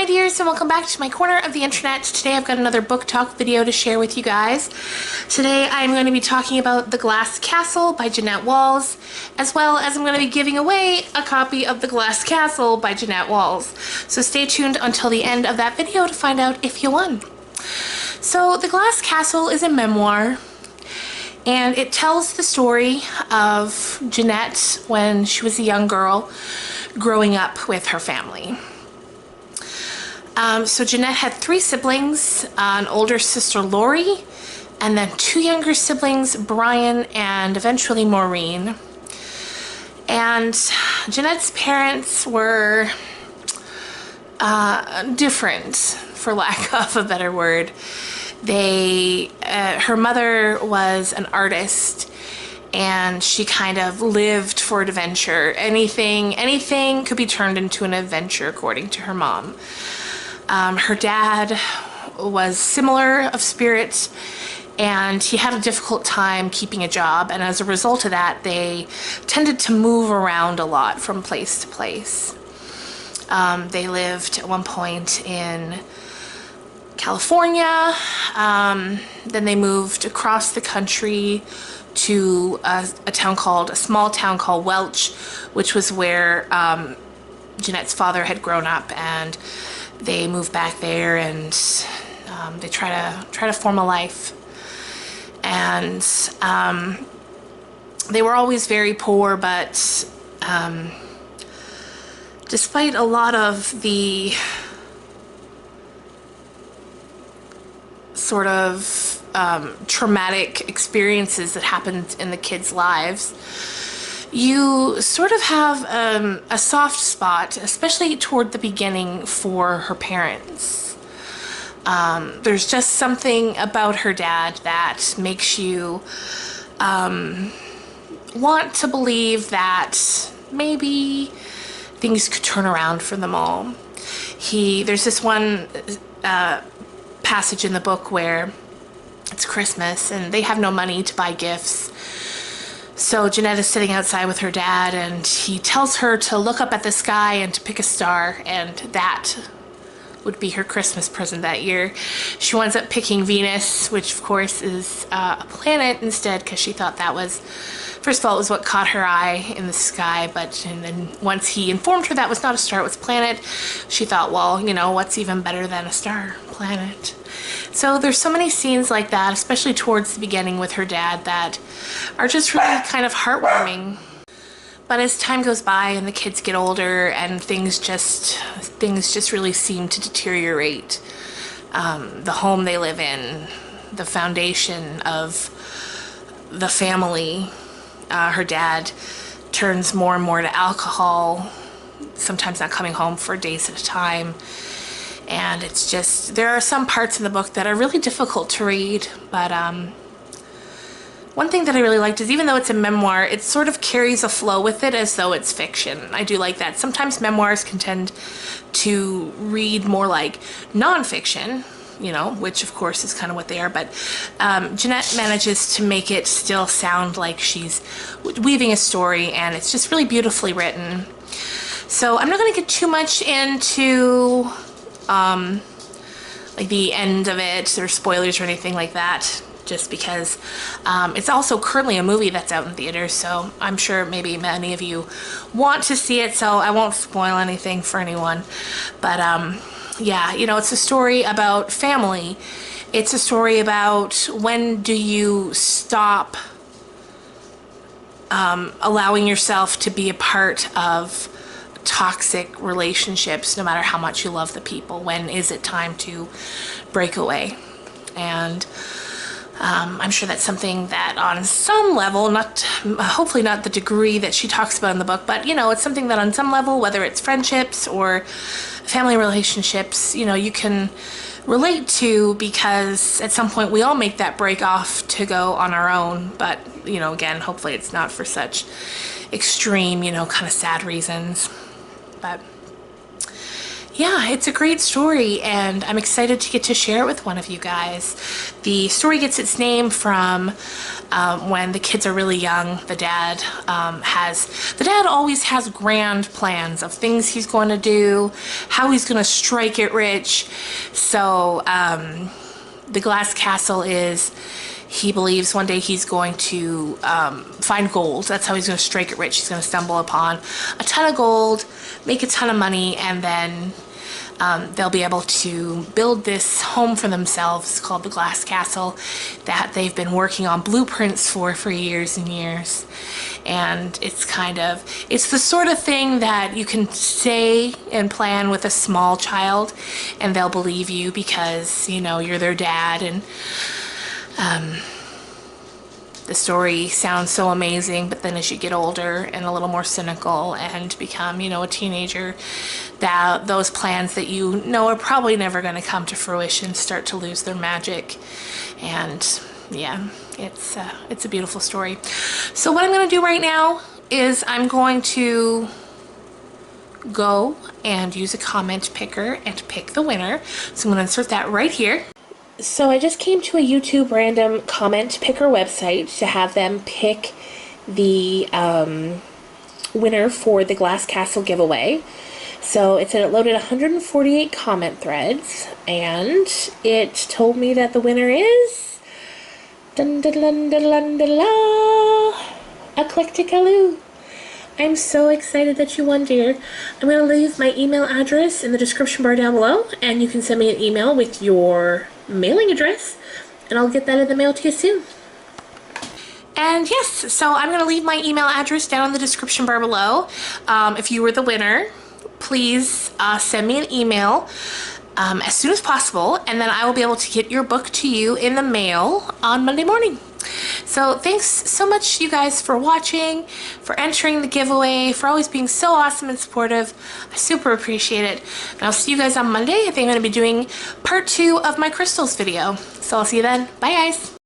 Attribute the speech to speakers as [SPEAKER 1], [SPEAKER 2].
[SPEAKER 1] my dears, and welcome back to my corner of the internet. Today I've got another book talk video to share with you guys. Today I'm going to be talking about The Glass Castle by Jeannette Walls, as well as I'm going to be giving away a copy of The Glass Castle by Jeannette Walls. So stay tuned until the end of that video to find out if you won. So The Glass Castle is a memoir, and it tells the story of Jeannette when she was a young girl growing up with her family. So Jeannette had 3 siblings, an older sister Lori, and then 2 younger siblings, Brian and eventually Maureen. And Jeannette's parents were different, for lack of a better word. Her mother was an artist, and she kind of lived for adventure. Anything could be turned into an adventure, according to her mom. Her dad was similar of spirit, and he had a difficult time keeping a job, and as a result of that, they tended to move around a lot from place to place. They lived at one point in California, then they moved across the country to a small town called Welch, which was where Jeannette's father had grown up, and they moved back there, and they try to form a life. And they were always very poor, but despite a lot of the sort of traumatic experiences that happened in the kids' lives, you sort of have a soft spot, especially toward the beginning, for her parents. There's just something about her dad that makes you want to believe that maybe things could turn around for them all. There's this one passage in the book where it's Christmas and they have no money to buy gifts. So Jeannette is sitting outside with her dad, and he tells her to look up at the sky and to pick a star, and that would be her Christmas present that year. She winds up picking Venus, which of course is a planet instead, because she thought that was, first of all, it was what caught her eye in the sky, and then once he informed her that was not a star, it was a planet, she thought, well, you know, what's even better than a star? Planet. So there's so many scenes like that, especially towards the beginning with her dad, that are just really kind of heartwarming. But as time goes by and the kids get older and things just really seem to deteriorate, the home they live in, the foundation of the family, her dad turns more and more to alcohol, sometimes not coming home for days at a time. And it's just, there are some parts in the book that are really difficult to read, but one thing that I really liked is, even though it's a memoir, it sort of carries a flow with it as though it's fiction. I do like that. Sometimes memoirs can tend to read more like nonfiction, you know, which of course is kind of what they are, but Jeannette manages to make it still sound like she's weaving a story, and it's just really beautifully written. So I'm not going to get too much into like the end of it or spoilers or anything like that, just because it's also currently a movie that's out in theaters, so I'm sure maybe many of you want to see it, so I won't spoil anything for anyone. But yeah, you know, it's a story about family. It's a story about when do you stop allowing yourself to be a part of toxic relationships, no matter how much you love the people. When is it time to break away? And I'm sure that's something that on some level, hopefully not the degree that she talks about in the book, but you know, it's something that on some level, whether it's friendships or family relationships, you know, you can relate to, because at some point we all make that break off to go on our own. But you know, again, hopefully it's not for such extreme, you know, kind of sad reasons. But Yeah, it's a great story, and I'm excited to get to share it with one of you guys. The story gets its name from when the kids are really young. The dad always has grand plans of things he's going to do, how he's going to strike it rich. So the Glass Castle is, he believes one day he's going to find gold. That's how he's going to strike it rich. He's going to stumble upon a ton of gold, make a ton of money, and then they'll be able to build this home for themselves called the Glass Castle that they've been working on blueprints for years and years. And it's the sort of thing that you can say and plan with a small child and they'll believe you because, you know, you're their dad. And the story sounds so amazing, but then as you get older and a little more cynical and become, you know, a teenager, that those plans that you know are probably never going to come to fruition start to lose their magic. And yeah, it's a beautiful story. So what I'm going to do right now is I'm going to go and use a comment picker and pick the winner. So I'm going to insert that right here. So I just came to a YouTube random comment picker website to have them pick the winner for the Glass Castle giveaway. So it said it loaded 148 comment threads, and it told me that the winner is dun dun dun dun dun dun dun, Eclecticaloo. I'm so excited that you won, dear. I'm going to leave my email address in the description bar down below, and you can send me an email with your mailing address, and I'll get that in the mail to you soon. And yes, so I'm going to leave my email address down in the description bar below. If you were the winner, please send me an email as soon as possible, and then I will be able to get your book to you in the mail on Monday morning. So thanks so much, you guys, for watching, for entering the giveaway, for always being so awesome and supportive. I super appreciate it. And I'll see you guys on Monday. I think I'm going to be doing part 2 of my crystals video. So I'll see you then. Bye, guys.